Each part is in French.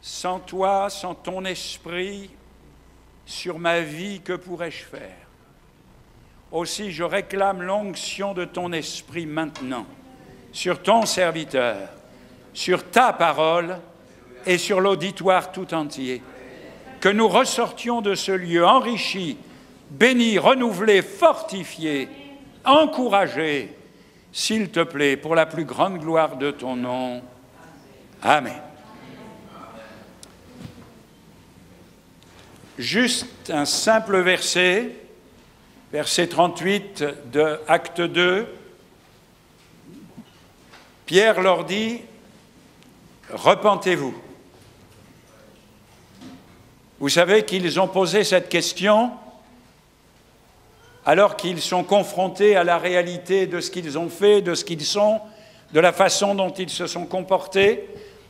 Sans toi, sans ton esprit, sur ma vie, que pourrais-je faire? Aussi, je réclame l'onction de ton esprit maintenant, sur ton serviteur, sur ta parole et sur l'auditoire tout entier. Que nous ressortions de ce lieu enrichis, bénis, renouvelés, fortifiés, encouragés, s'il te plaît, pour la plus grande gloire de ton nom. Amen. Juste un simple verset, verset 38 de Acte 2. Pierre leur dit, « Repentez-vous ». Vous savez qu'ils ont posé cette question alors qu'ils sont confrontés à la réalité de ce qu'ils ont fait, de ce qu'ils sont, de la façon dont ils se sont comportés.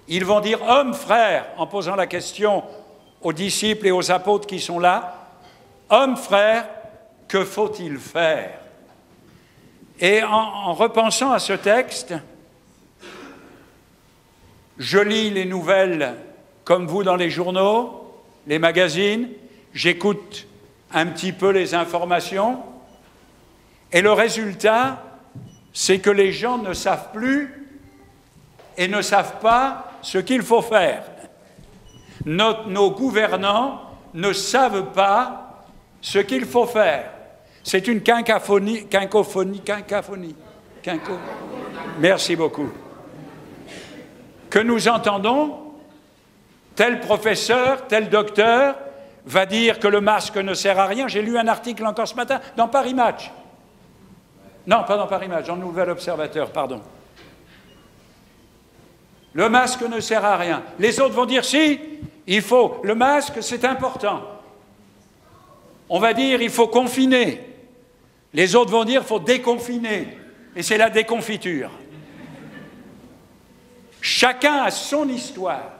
Ils vont dire « Hommes, frères », en posant la question aux disciples et aux apôtres qui sont là, « Hommes, frères, que faut-il faire ?» Et en repensant à ce texte, je lis les nouvelles comme vous dans les journaux, les magazines, j'écoute un petit peu les informations, et le résultat, c'est que les gens ne savent plus et ne savent pas ce qu'il faut faire. Nos gouvernants ne savent pas ce qu'il faut faire. C'est une cacophonie. Merci beaucoup. Que nous entendons, tel professeur, tel docteur va dire que le masque ne sert à rien. J'ai lu un article encore ce matin dans Paris Match. Non, pas dans Paris Match, dans le Nouvel Observateur, pardon. Le masque ne sert à rien. Les autres vont dire si, il faut. Le masque, c'est important. On va dire il faut confiner. Les autres vont dire il faut déconfiner. Et c'est la déconfiture. Chacun a son histoire.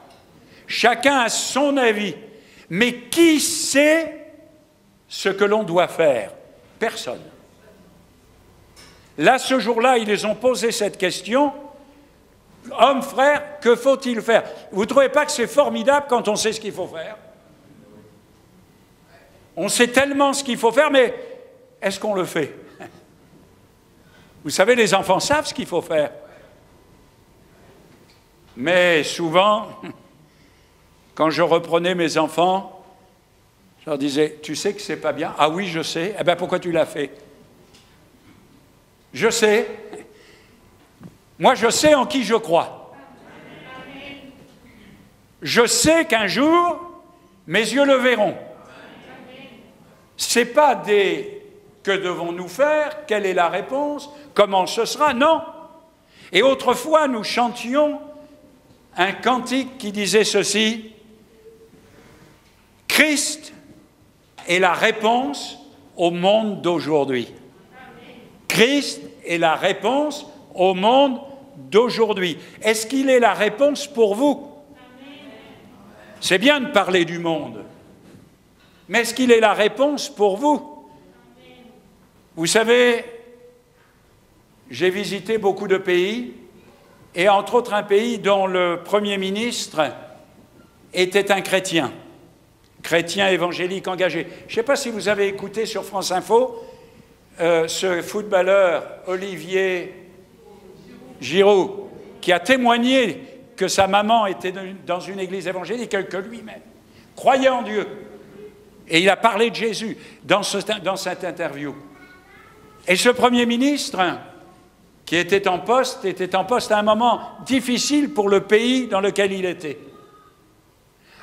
Chacun a son avis. Mais qui sait ce que l'on doit faire? Personne. Là, ce jour-là, ils les ont posé cette question. Hommes, frères, que faut-il faire? Vous ne trouvez pas que c'est formidable quand on sait ce qu'il faut faire? On sait tellement ce qu'il faut faire, mais est-ce qu'on le fait? Vous savez, les enfants savent ce qu'il faut faire. Mais souvent, quand je reprenais mes enfants, je leur disais, tu sais que c'est pas bien? Ah oui, je sais. Eh bien, pourquoi tu l'as fait? Je sais. Moi, je sais en qui je crois. Je sais qu'un jour, mes yeux le verront. Ce n'est pas des « que devons-nous faire ?» Quelle est la réponse? Comment ce sera? Non. Et autrefois, nous chantions un cantique qui disait ceci: « Christ est la réponse au monde d'aujourd'hui. » Christ est la réponse au monde d'aujourd'hui. Est-ce qu'il est la réponse pour vous? C'est bien de parler du monde, mais est-ce qu'il est la réponse pour vous? Vous savez, j'ai visité beaucoup de pays, et entre autres un pays dont le Premier ministre était un chrétien évangélique engagé. Je ne sais pas si vous avez écouté sur France Info ce footballeur Olivier Giroud, qui a témoigné que sa maman était dans une église évangélique, que lui-même croyait en Dieu. Et il a parlé de Jésus dans cette interview. Et ce Premier ministre, qui était en poste à un moment difficile pour le pays dans lequel il était.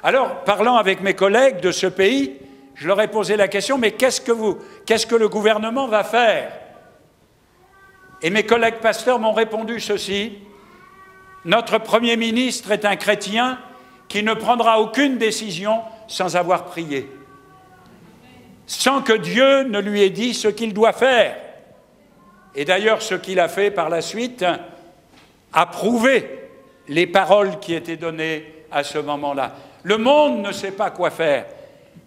Alors, parlant avec mes collègues de ce pays, je leur ai posé la question, mais qu'est-ce que le gouvernement va faire? Et mes collègues pasteurs m'ont répondu ceci: notre Premier ministre est un chrétien qui ne prendra aucune décision sans avoir prié, sans que Dieu ne lui ait dit ce qu'il doit faire. Et d'ailleurs, ce qu'il a fait par la suite a prouvé les paroles qui étaient données à ce moment-là. Le monde ne sait pas quoi faire,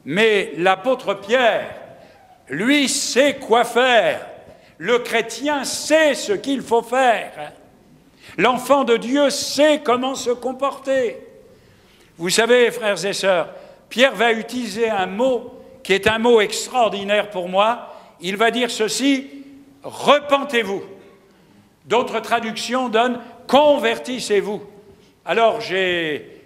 mais l'apôtre Pierre, lui, sait quoi faire. Le chrétien sait ce qu'il faut faire. L'enfant de Dieu sait comment se comporter. Vous savez, frères et sœurs, Pierre va utiliser un mot qui est un mot extraordinaire pour moi. Il va dire ceci, « Repentez-vous ». D'autres traductions donnent « Convertissez-vous ». Alors,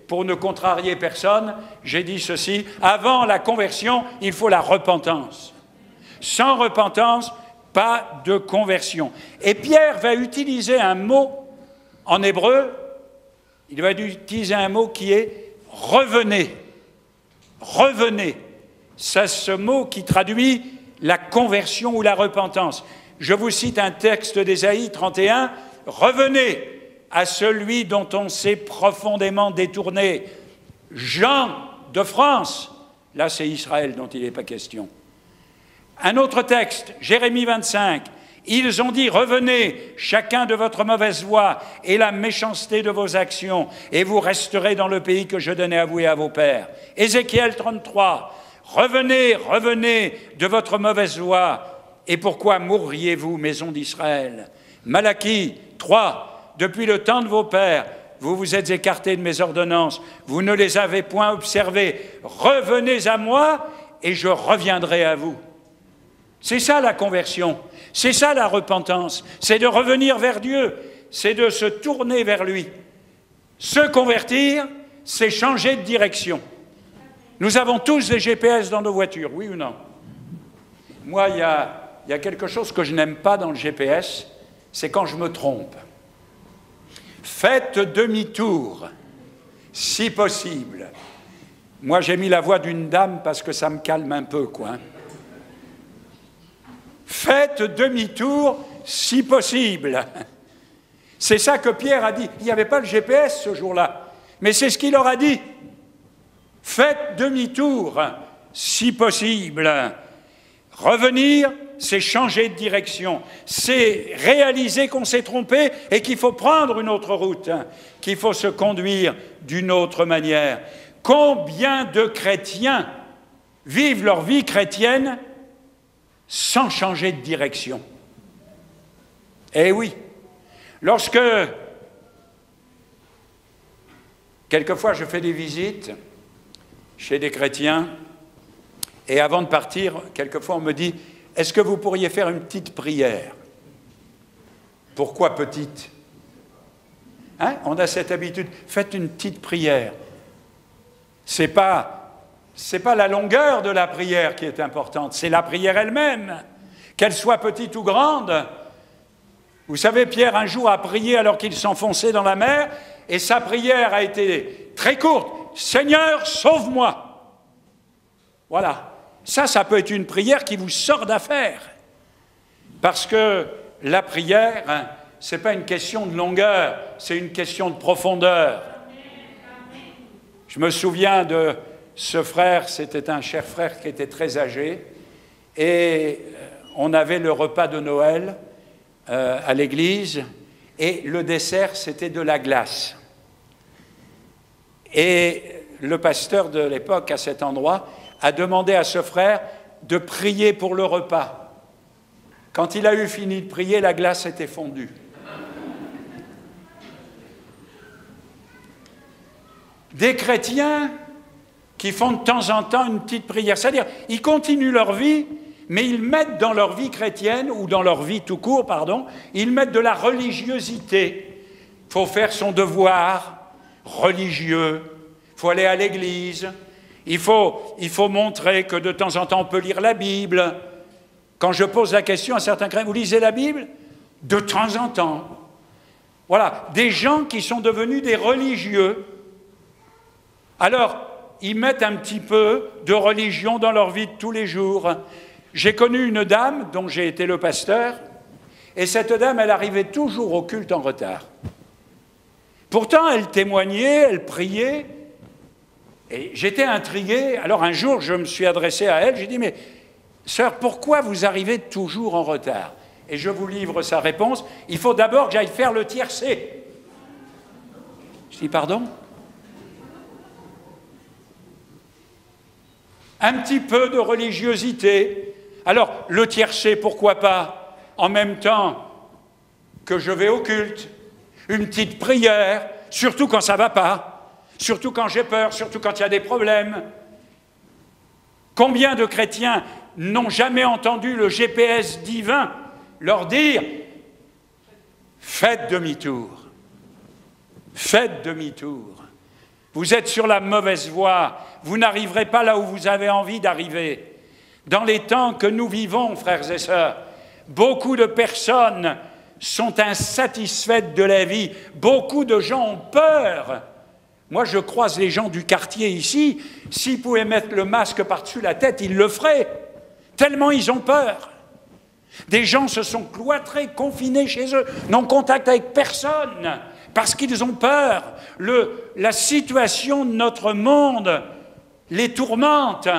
pour ne contrarier personne, j'ai dit ceci, avant la conversion, il faut la repentance. Sans repentance, pas de conversion. Et Pierre va utiliser un mot en hébreu, il va utiliser un mot qui est « revenez ». Revenez. C'est ce mot qui traduit la conversion ou la repentance. Je vous cite un texte d'Ésaïe 31, « Revenez à celui dont on s'est profondément détourné. » Jean de France, là c'est Israël dont il n'est pas question. Un autre texte, Jérémie 25, « Ils ont dit, revenez, chacun de votre mauvaise voie et la méchanceté de vos actions, et vous resterez dans le pays que je donnais à vous et à vos pères. » Ézéchiel 33, « Revenez, revenez de votre mauvaise voie, et pourquoi mourriez-vous, maison d'Israël ?» Malachie 3, « Depuis le temps de vos pères, vous vous êtes écartés de mes ordonnances, vous ne les avez point observées. Revenez à moi, et je reviendrai à vous. » C'est ça la conversion, c'est ça la repentance, c'est de revenir vers Dieu, c'est de se tourner vers lui. Se convertir, c'est changer de direction. Nous avons tous des GPS dans nos voitures, oui ou non? Moi, il y a quelque chose que je n'aime pas dans le GPS, c'est quand je me trompe. Faites demi-tour, si possible. Moi, j'ai mis la voix d'une dame parce que ça me calme un peu, quoi. Faites demi-tour, si possible. C'est ça que Pierre a dit. Il n'y avait pas le GPS ce jour-là, mais c'est ce qu'il leur a dit. Faites demi-tour, si possible. Revenir, c'est changer de direction. C'est réaliser qu'on s'est trompé et qu'il faut prendre une autre route, qu'il faut se conduire d'une autre manière. Combien de chrétiens vivent leur vie chrétienne sans changer de direction? Eh oui, lorsque, quelquefois je fais des visites chez des chrétiens, et avant de partir, quelquefois on me dit « Est-ce que vous pourriez faire une petite prière ?» Pourquoi petite? On a cette habitude, faites une petite prière. C'est pas la longueur de la prière qui est importante, c'est la prière elle-même, qu'elle soit petite ou grande. Vous savez, Pierre un jour a prié alors qu'il s'enfonçait dans la mer, et sa prière a été très courte. « Seigneur, sauve-moi » Voilà. Ça peut être une prière qui vous sort d'affaire. Parce que la prière, ce n'est pas une question de longueur, c'est une question de profondeur. Je me souviens de ce frère, c'était un cher frère qui était très âgé, et on avait le repas de Noël à l'église, et le dessert, c'était de la glace. Et le pasteur de l'époque, à cet endroit, a demandé à ce frère de prier pour le repas. Quand il a eu fini de prier, la glace était fondue. Des chrétiens qui font de temps en temps une petite prière, c'est-à-dire ils continuent leur vie, mais ils mettent dans leur vie chrétienne, ou dans leur vie tout court, ils mettent de la religiosité. Il faut faire son devoir religieux, il faut aller à l'église, il faut montrer que de temps en temps on peut lire la Bible. Quand je pose la question à certains chrétiens, vous lisez la Bible? De temps en temps. Voilà, des gens qui sont devenus des religieux. Alors, ils mettent un petit peu de religion dans leur vie de tous les jours. J'ai connu une dame dont j'ai été le pasteur, et cette dame, elle arrivait toujours au culte en retard. Pourtant, elle témoignait, elle priait, et j'étais intrigué. Alors un jour, je me suis adressé à elle, j'ai dit « Mais sœur, pourquoi vous arrivez toujours en retard ?» Et je vous livre sa réponse, « Il faut d'abord que j'aille faire le tiercé. » Je dis « Pardon ?» Un petit peu de religiosité. Alors, le tiercé, pourquoi pas, en même temps que je vais au culte, une petite prière, surtout quand ça ne va pas. surtout quand j'ai peur, surtout quand il y a des problèmes. Combien de chrétiens n'ont jamais entendu le GPS divin leur dire « Faites demi-tour, faites demi-tour. Vous êtes sur la mauvaise voie, vous n'arriverez pas là où vous avez envie d'arriver. » Dans les temps que nous vivons, frères et sœurs, beaucoup de personnes sont insatisfaites de la vie. Beaucoup de gens ont peur. Moi, je croise les gens du quartier ici. S'ils pouvaient mettre le masque par-dessus la tête, ils le feraient. Tellement ils ont peur. Des gens se sont cloîtrés, confinés chez eux, n'ont contact avec personne, parce qu'ils ont peur. La situation de notre monde les tourmente.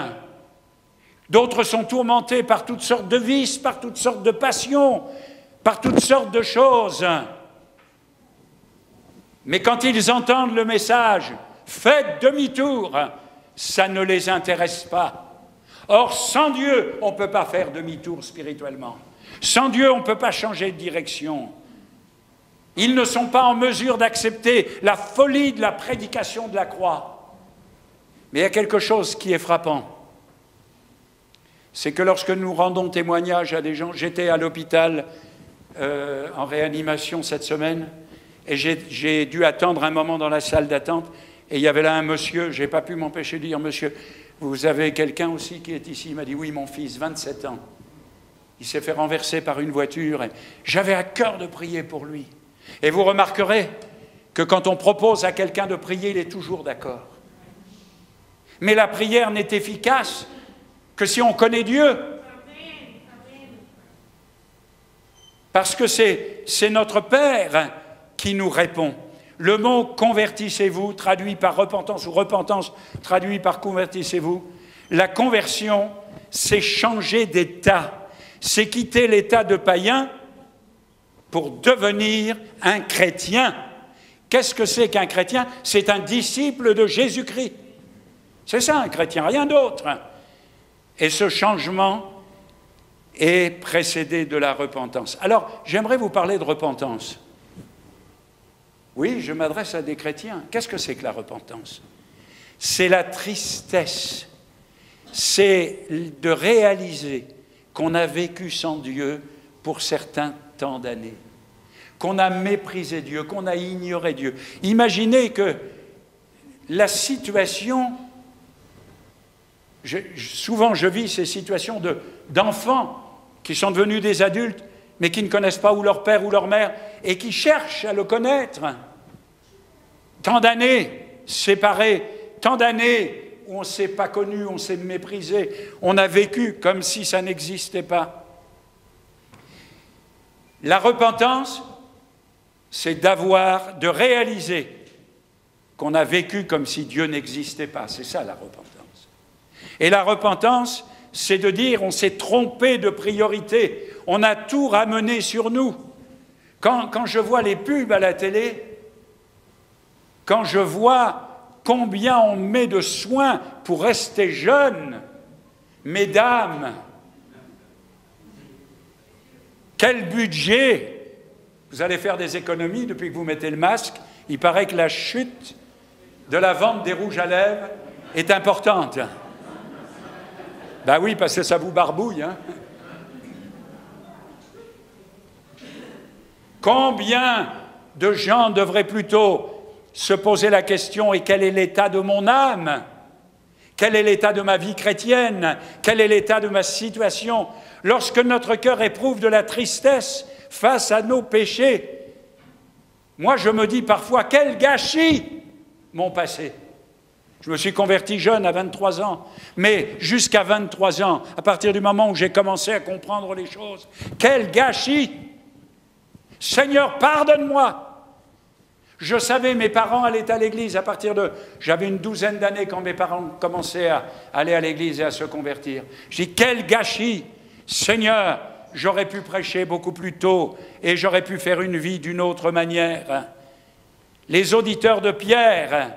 D'autres sont tourmentés par toutes sortes de vices, par toutes sortes de passions, par toutes sortes de choses. Mais quand ils entendent le message « Faites demi-tour », ça ne les intéresse pas. Or, sans Dieu, on ne peut pas faire demi-tour spirituellement. Sans Dieu, on ne peut pas changer de direction. Ils ne sont pas en mesure d'accepter la folie de la prédication de la croix. Mais il y a quelque chose qui est frappant. C'est que lorsque nous rendons témoignage à des gens, j'étais à l'hôpital en réanimation cette semaine, et j'ai dû attendre un moment dans la salle d'attente, et il y avait là un monsieur, je n'ai pas pu m'empêcher de dire « Monsieur, vous avez quelqu'un aussi qui est ici ?» Il m'a dit « Oui, mon fils, 27 ans. Il s'est fait renverser par une voiture, et j'avais à cœur de prier pour lui. » Et vous remarquerez que quand on propose à quelqu'un de prier, il est toujours d'accord. Mais la prière n'est efficace que si on connaît Dieu. Parce que c'est notre Père qui nous répond. Le mot « convertissez-vous » traduit par repentance ou repentance traduit par « convertissez-vous ». La conversion, c'est changer d'état. C'est quitter l'état de païen pour devenir un chrétien. Qu'est-ce que c'est qu'un chrétien? C'est un disciple de Jésus-Christ. C'est ça un chrétien, rien d'autre. Et ce changement est précédé de la repentance. Alors, j'aimerais vous parler de repentance. Oui, je m'adresse à des chrétiens. Qu'est-ce que c'est que la repentance? C'est la tristesse. C'est de réaliser qu'on a vécu sans Dieu pour certains temps d'années, qu'on a méprisé Dieu, qu'on a ignoré Dieu. Imaginez que la situation... souvent, je vis ces situations d'enfants qui sont devenus des adultes, mais qui ne connaissent pas ou leur père ou leur mère, et qui cherchent à le connaître. Tant d'années séparés, tant d'années où on ne s'est pas connu, on s'est méprisé, on a vécu comme si ça n'existait pas. La repentance, c'est de réaliser qu'on a vécu comme si Dieu n'existait pas. C'est ça la repentance. Et la repentance, c'est de dire on s'est trompé de priorité, on a tout ramené sur nous. Quand je vois les pubs à la télé, quand je vois combien on met de soins pour rester jeune, mesdames, quel budget! Vous allez faire des économies depuis que vous mettez le masque. Il paraît que la chute de la vente des rouges à lèvres est importante. Ben oui, parce que ça vous barbouille. Hein. Combien de gens devraient plutôt se poser la question « Et quel est l'état de mon âme? Quel est l'état de ma vie chrétienne? Quel est l'état de ma situation ?» Lorsque notre cœur éprouve de la tristesse face à nos péchés, moi je me dis parfois « Quel gâchis mon passé !» Je me suis converti jeune, à 23 ans, mais jusqu'à 23 ans, à partir du moment où j'ai commencé à comprendre les choses, quel gâchis! Seigneur, pardonne-moi! Je savais, mes parents allaient à l'église à partir de... J'avais une douzaine d'années quand mes parents commençaient à aller à l'église et à se convertir. J'ai dit, quel gâchis! Seigneur, j'aurais pu prêcher beaucoup plus tôt et j'aurais pu faire une vie d'une autre manière. Les auditeurs de Pierre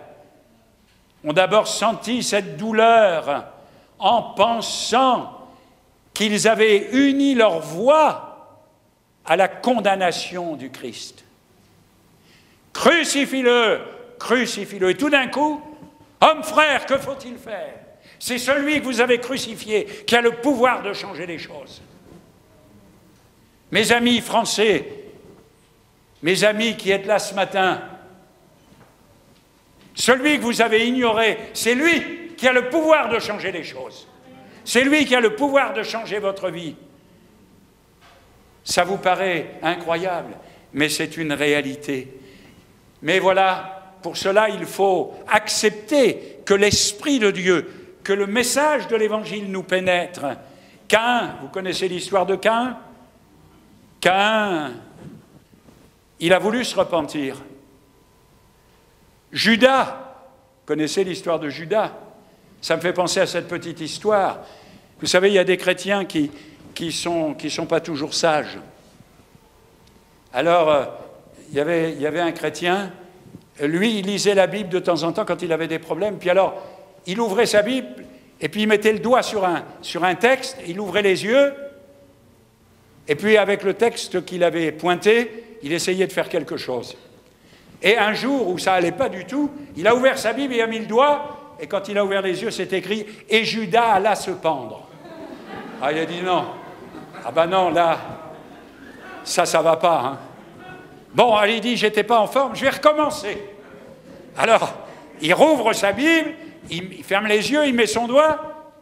ont d'abord senti cette douleur en pensant qu'ils avaient uni leur voix à la condamnation du Christ. Crucifie-le, crucifie-le. Et tout d'un coup, homme frère, que faut-il faire? C'est celui que vous avez crucifié qui a le pouvoir de changer les choses. Mes amis français, mes amis qui êtes là ce matin, celui que vous avez ignoré, c'est lui qui a le pouvoir de changer les choses. C'est lui qui a le pouvoir de changer votre vie. Ça vous paraît incroyable, mais c'est une réalité. Mais voilà, pour cela, il faut accepter que l'Esprit de Dieu, que le message de l'Évangile nous pénètre. Caïn, vous connaissez l'histoire de Caïn? Caïn, il a voulu se repentir. Judas, vous connaissez l'histoire de Judas? Ça me fait penser à cette petite histoire. Vous savez, il y a des chrétiens qui sont pas toujours sages. Alors, il y avait un chrétien, lui, il lisait la Bible de temps en temps quand il avait des problèmes, puis alors, il ouvrait sa Bible, et puis il mettait le doigt sur un texte, il ouvrait les yeux, et puis avec le texte qu'il avait pointé, il essayait de faire quelque chose. Et un jour où ça n'allait pas du tout, il a ouvert sa Bible et a mis le doigt, et quand il a ouvert les yeux, c'est écrit « Et Judas alla se pendre ». Ah, il a dit non. Ah ben non, là, ça va pas. Hein. Bon, allez, il dit, j'étais pas en forme, je vais recommencer. Alors, il rouvre sa Bible, il ferme les yeux, il met son doigt,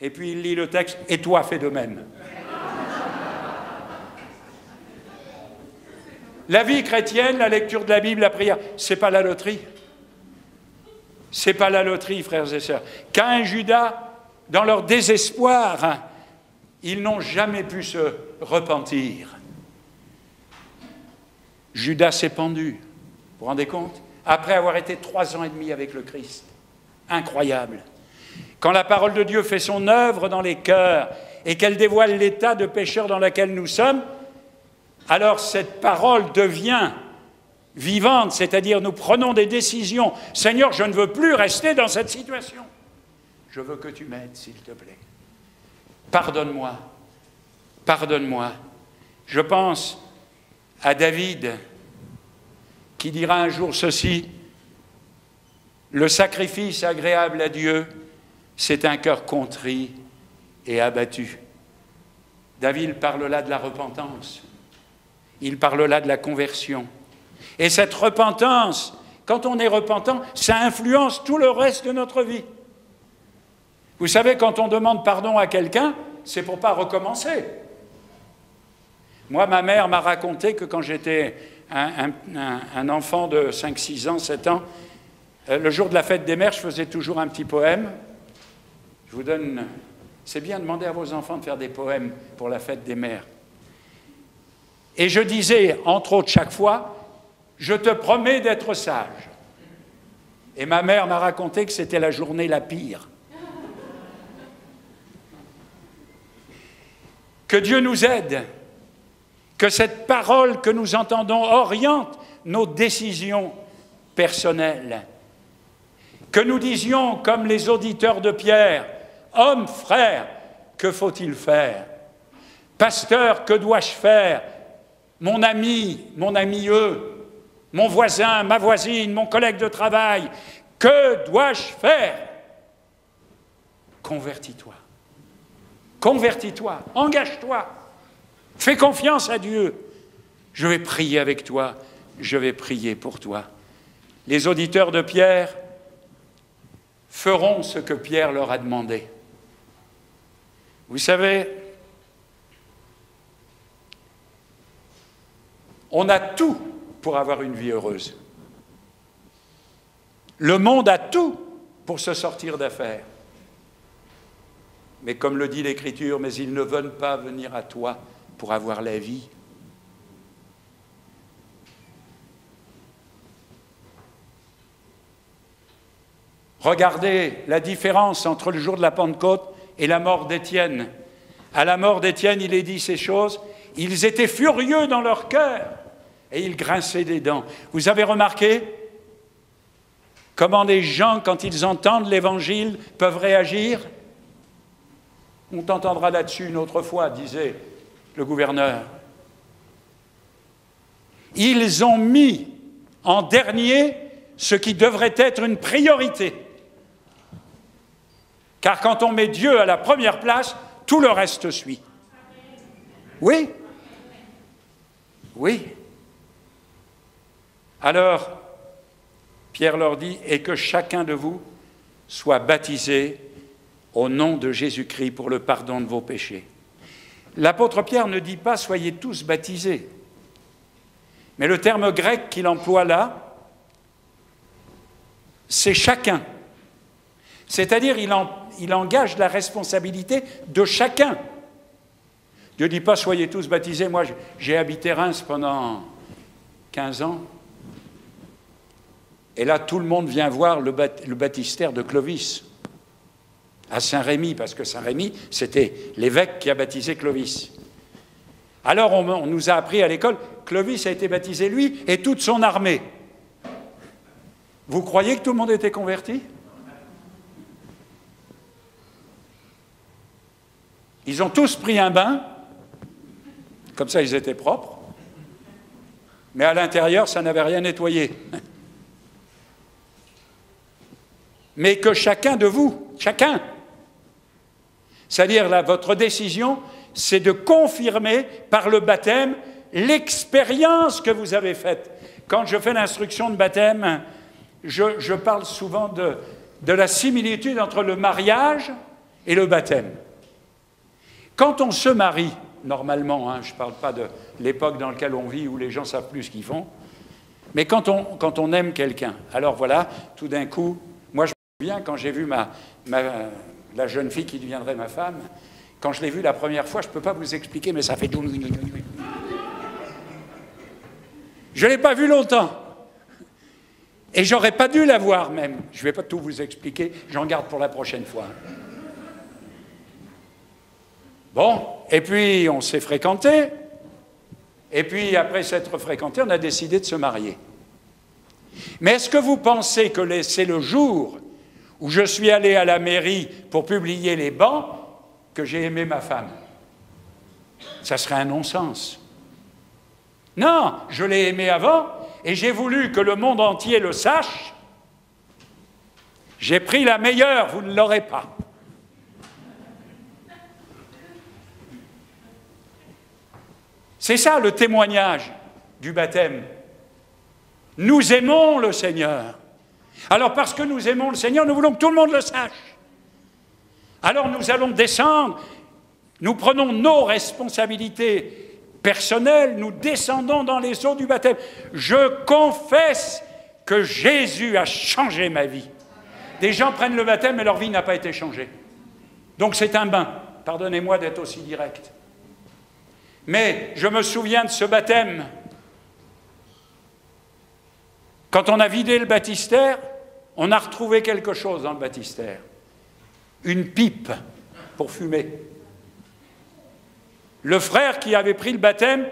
et puis il lit le texte, et toi, fais de même. La vie chrétienne, la lecture de la Bible, la prière, c'est pas la loterie. C'est pas la loterie, frères et sœurs. Caïn et Judas, dans leur désespoir, hein, ils n'ont jamais pu se repentir. Judas s'est pendu, vous vous rendez compte? Après avoir été 3 ans et demi avec le Christ. Incroyable. Quand la parole de Dieu fait son œuvre dans les cœurs et qu'elle dévoile l'état de pécheur dans lequel nous sommes, alors cette parole devient vivante, c'est-à-dire nous prenons des décisions. Seigneur, je ne veux plus rester dans cette situation. Je veux que tu m'aides, s'il te plaît. Pardonne-moi. Pardonne-moi. Je pense à David qui dira un jour ceci: le sacrifice agréable à Dieu, c'est un cœur contrit et abattu. David parle là de la repentance. Il parle là de la conversion. Et cette repentance, quand on est repentant, ça influence tout le reste de notre vie. Vous savez, quand on demande pardon à quelqu'un, c'est pour ne pas recommencer. Moi, ma mère m'a raconté que quand j'étais un enfant de 5, 6 ans, 7 ans, le jour de la fête des mères, je faisais toujours un petit poème. Je vous donne... C'est bien, demandez à vos enfants de faire des poèmes pour la fête des mères. Et je disais, entre autres, chaque fois, « Je te promets d'être sage ». Et ma mère m'a raconté que c'était la journée la pire. Que Dieu nous aide, que cette parole que nous entendons oriente nos décisions personnelles. Que nous disions, comme les auditeurs de Pierre, « Homme, frère, que faut-il faire? Pasteur, que dois-je faire? Mon ami, mon amieux, mon voisin, ma voisine, mon collègue de travail, que dois-je faire? Convertis-toi. Convertis-toi, engage-toi, fais confiance à Dieu. Je vais prier avec toi, je vais prier pour toi. » Les auditeurs de Pierre feront ce que Pierre leur a demandé. Vous savez, on a tout pour avoir une vie heureuse. Le monde a tout pour se sortir d'affaires. Mais comme le dit l'Écriture, mais ils ne veulent pas venir à toi pour avoir la vie. Regardez la différence entre le jour de la Pentecôte et la mort d'Étienne. À la mort d'Étienne, il est dit ces choses. Ils étaient furieux dans leur cœur et ils grinçaient des dents. Vous avez remarqué comment les gens, quand ils entendent l'Évangile, peuvent réagir? On t'entendra là-dessus une autre fois, disait le gouverneur. Ils ont mis en dernier ce qui devrait être une priorité. Car quand on met Dieu à la première place, tout le reste suit. Oui. Oui. Alors, Pierre leur dit, et que chacun de vous soit baptisé au nom de Jésus-Christ pour le pardon de vos péchés. L'apôtre Pierre ne dit pas « soyez tous baptisés ». Mais le terme grec qu'il emploie là, c'est chacun. C'est-à-dire il engage la responsabilité de chacun. Dieu ne dit pas « soyez tous baptisés ». Moi, j'ai habité Reims pendant 15 ans. Et là, tout le monde vient voir le baptistère de Clovis, à Saint-Rémy, parce que Saint-Rémy, c'était l'évêque qui a baptisé Clovis. Alors, on nous a appris à l'école, Clovis a été baptisé, lui, et toute son armée. Vous croyez que tout le monde était converti? Ils ont tous pris un bain, comme ça ils étaient propres, mais à l'intérieur, ça n'avait rien nettoyé. Mais que chacun de vous, chacun, c'est-à-dire là, votre décision, c'est de confirmer par le baptême l'expérience que vous avez faite. Quand je fais l'instruction de baptême, je parle souvent de la similitude entre le mariage et le baptême. Quand on se marie, normalement, je ne parle pas de l'époque dans laquelle on vit où les gens ne savent plus ce qu'ils font, mais quand on aime quelqu'un, alors voilà, tout d'un coup, moi je me souviens quand j'ai vu la jeune fille qui deviendrait ma femme, quand je l'ai vue la première fois, je ne peux pas vous expliquer, mais ça fait... Je ne l'ai pas vue longtemps. Et j'aurais pas dû la voir même. Je ne vais pas tout vous expliquer, j'en garde pour la prochaine fois. Bon, et puis on s'est fréquentés. Et puis après s'être fréquentés, on a décidé de se marier. Mais est-ce que vous pensez que c'est le jour où je suis allé à la mairie pour publier les bancs que j'ai aimé ma femme? Ça serait un non-sens. Non, je l'ai aimée avant et j'ai voulu que le monde entier le sache. J'ai pris la meilleure, vous ne l'aurez pas. C'est ça le témoignage du baptême. Nous aimons le Seigneur. Alors parce que nous aimons le Seigneur, nous voulons que tout le monde le sache. Alors nous allons descendre, nous prenons nos responsabilités personnelles, nous descendons dans les eaux du baptême. Je confesse que Jésus a changé ma vie. Des gens prennent le baptême et leur vie n'a pas été changée. Donc c'est un bain. Pardonnez-moi d'être aussi direct. Mais je me souviens de ce baptême. Quand on a vidé le baptistère, on a retrouvé quelque chose dans le baptistère. Une pipe pour fumer. Le frère qui avait pris le baptême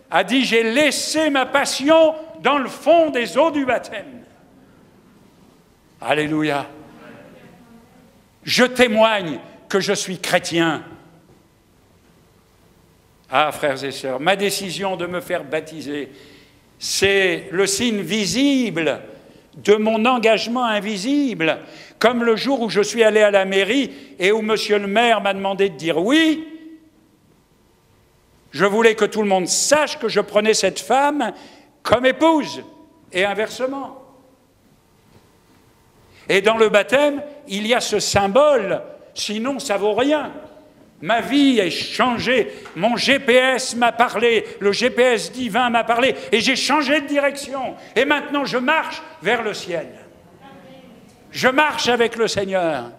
a dit « J'ai laissé ma passion dans le fond des eaux du baptême. » Alléluia. Je témoigne que je suis chrétien. Ah, frères et sœurs, ma décision de me faire baptiser, c'est le signe visible de mon engagement invisible. Comme le jour où je suis allé à la mairie et où monsieur le maire m'a demandé de dire oui, je voulais que tout le monde sache que je prenais cette femme comme épouse, et inversement. Et dans le baptême, il y a ce symbole, sinon ça ne vaut rien. Ma vie est changée, mon GPS m'a parlé, le GPS divin m'a parlé, et j'ai changé de direction. Et maintenant, je marche vers le ciel. Je marche avec le Seigneur.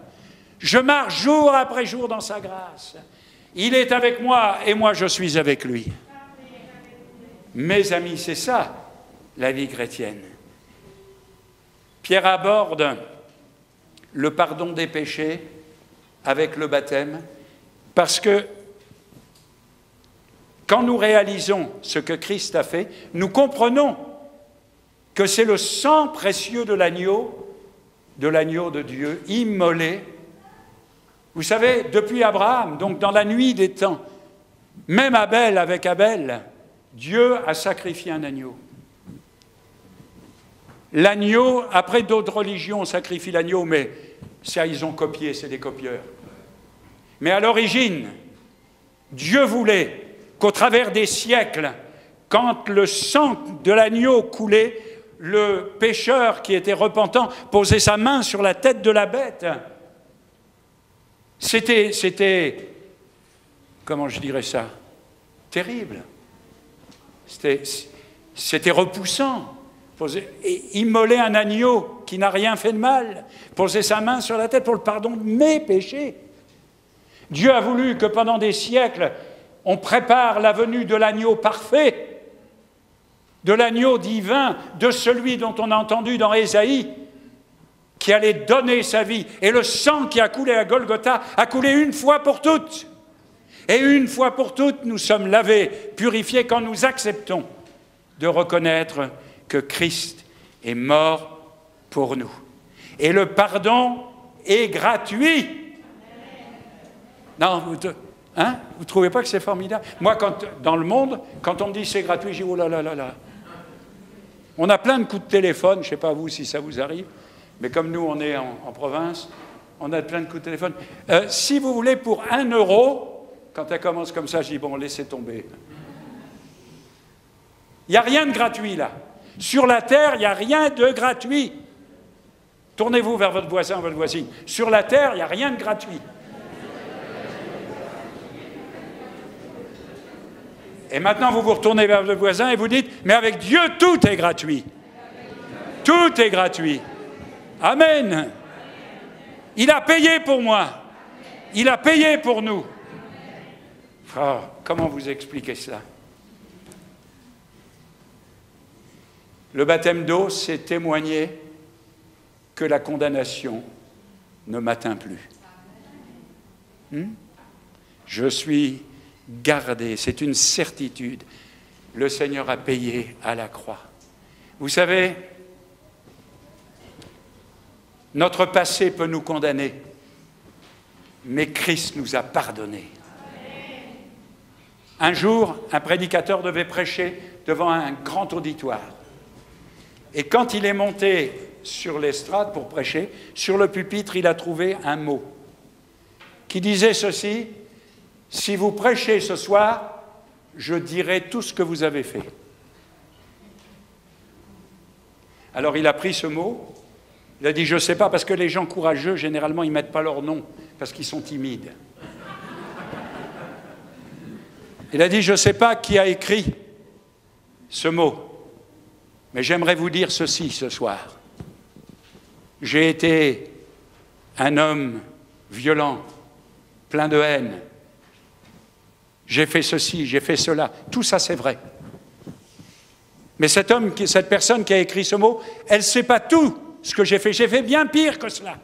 Je marche jour après jour dans sa grâce. Il est avec moi et moi je suis avec lui. Mes amis, c'est ça, la vie chrétienne. Pierre aborde le pardon des péchés avec le baptême, parce que quand nous réalisons ce que Christ a fait, nous comprenons que c'est le sang précieux de l'agneau de Dieu, immolé. Vous savez, depuis Abraham, donc dans la nuit des temps, même avec Abel, Dieu a sacrifié un agneau. l'agneau, après d'autres religions, on sacrifie l'agneau, mais ça, ils ont copié, c'est des copieurs. Mais à l'origine, Dieu voulait qu'au travers des siècles, quand le sang de l'agneau coulait, le pécheur qui était repentant posait sa main sur la tête de la bête. C'était, comment je dirais ça, terrible. C'était repoussant. Immoler un agneau qui n'a rien fait de mal, poser sa main sur la tête pour le pardon de mes péchés. Dieu a voulu que pendant des siècles, on prépare la venue de l'agneau parfait, de l'agneau divin, de celui dont on a entendu dans Ésaïe, qui allait donner sa vie. Et le sang qui a coulé à Golgotha a coulé une fois pour toutes. Et une fois pour toutes, nous sommes lavés, purifiés quand nous acceptons de reconnaître que Christ est mort pour nous. Et le pardon est gratuit. Non, vous ne trouvez pas que c'est formidable? Moi, dans le monde, quand on me dit c'est gratuit, je dis oh là là là là. On a plein de coups de téléphone, je ne sais pas vous si ça vous arrive, mais comme nous on est en province, on a plein de coups de téléphone. Si vous voulez, pour 1 €, quand elle commence comme ça, je dis bon, laissez tomber. Il n'y a rien de gratuit là. Sur la terre, il n'y a rien de gratuit. Tournez-vous vers votre voisin, votre voisine. Sur la terre, il n'y a rien de gratuit. Et maintenant, vous vous retournez vers votre voisin et vous dites, mais avec Dieu, tout est gratuit. Tout est gratuit. Amen. Il a payé pour moi. Il a payé pour nous. Oh, comment vous expliquer cela? Le baptême d'eau, c'est témoigner que la condamnation ne m'atteint plus. Je suis gardé, c'est une certitude. Le Seigneur a payé à la croix. Vous savez, notre passé peut nous condamner, mais Christ nous a pardonnés. Un jour, un prédicateur devait prêcher devant un grand auditoire. Et quand il est monté sur l'estrade pour prêcher, sur le pupitre, il a trouvé un mot qui disait ceci: « Si vous prêchez ce soir, je dirai tout ce que vous avez fait. » Alors il a pris ce mot, il a dit « Je ne sais pas », parce que les gens courageux, généralement, ils ne mettent pas leur nom, parce qu'ils sont timides. Il a dit « Je ne sais pas qui a écrit ce mot, mais j'aimerais vous dire ceci ce soir. J'ai été un homme violent, plein de haine. J'ai fait ceci, j'ai fait cela. Tout ça, c'est vrai. Mais cette personne qui a écrit ce mot, elle ne sait pas tout ce que j'ai fait. J'ai fait bien pire que cela.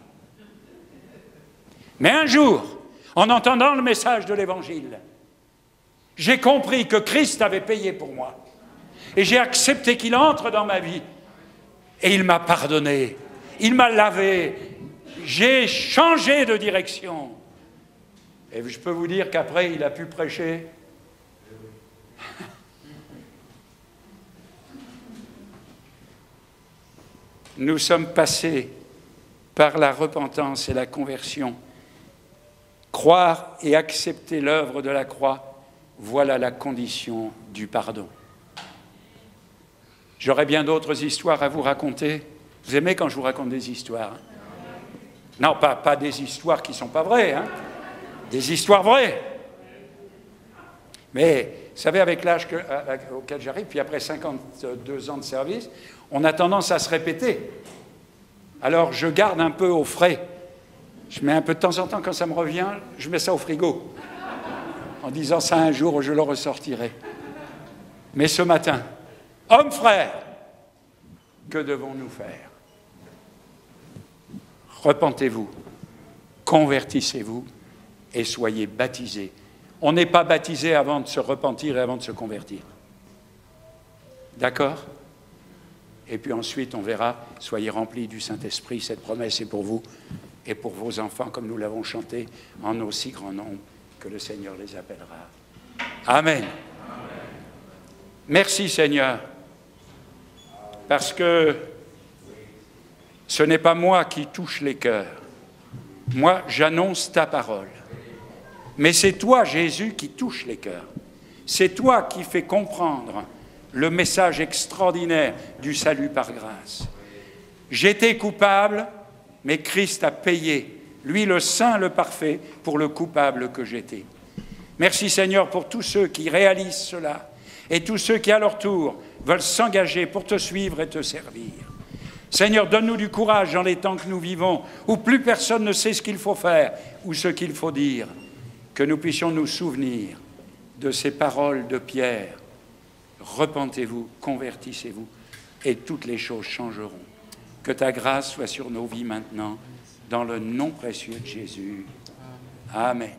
Mais un jour, en entendant le message de l'Évangile, j'ai compris que Christ avait payé pour moi. Et j'ai accepté qu'il entre dans ma vie. Et il m'a pardonné. Il m'a lavé. J'ai changé de direction. Et je peux vous dire qu'après, il a pu prêcher. Nous sommes passés par la repentance et la conversion. Croire et accepter l'œuvre de la croix, voilà la condition du pardon. J'aurais bien d'autres histoires à vous raconter. Vous aimez quand je vous raconte des histoires, hein? Non, pas des histoires qui ne sont pas vraies, hein? Des histoires vraies. Mais, vous savez, avec l'âge auquel j'arrive, puis après 52 ans de service, on a tendance à se répéter. Alors, je garde un peu au frais. Je mets un peu de temps en temps, quand ça me revient, je mets ça au frigo, en disant ça un jour, je le ressortirai. Mais ce matin, hommes frères, que devons-nous faire? Repentez-vous, convertissez-vous et soyez baptisés. On n'est pas baptisé avant de se repentir et avant de se convertir. D'accord? Et puis ensuite, on verra, soyez remplis du Saint-Esprit, cette promesse est pour vous et pour vos enfants, comme nous l'avons chanté, en aussi grand nombre que le Seigneur les appellera. Amen. Merci Seigneur, parce que Ce n'est pas moi qui touche les cœurs. Moi, j'annonce ta parole. Mais c'est toi, Jésus, qui touche les cœurs. C'est toi qui fais comprendre le message extraordinaire du salut par grâce. J'étais coupable, mais Christ a payé, lui le saint, le parfait, pour le coupable que j'étais. Merci Seigneur pour tous ceux qui réalisent cela et tous ceux qui à leur tour veulent s'engager pour te suivre et te servir. Seigneur, donne-nous du courage dans les temps que nous vivons, où plus personne ne sait ce qu'il faut faire ou ce qu'il faut dire, que nous puissions nous souvenir de ces paroles de Pierre. Repentez-vous, convertissez-vous, et toutes les choses changeront. Que ta grâce soit sur nos vies maintenant, dans le nom précieux de Jésus. Amen.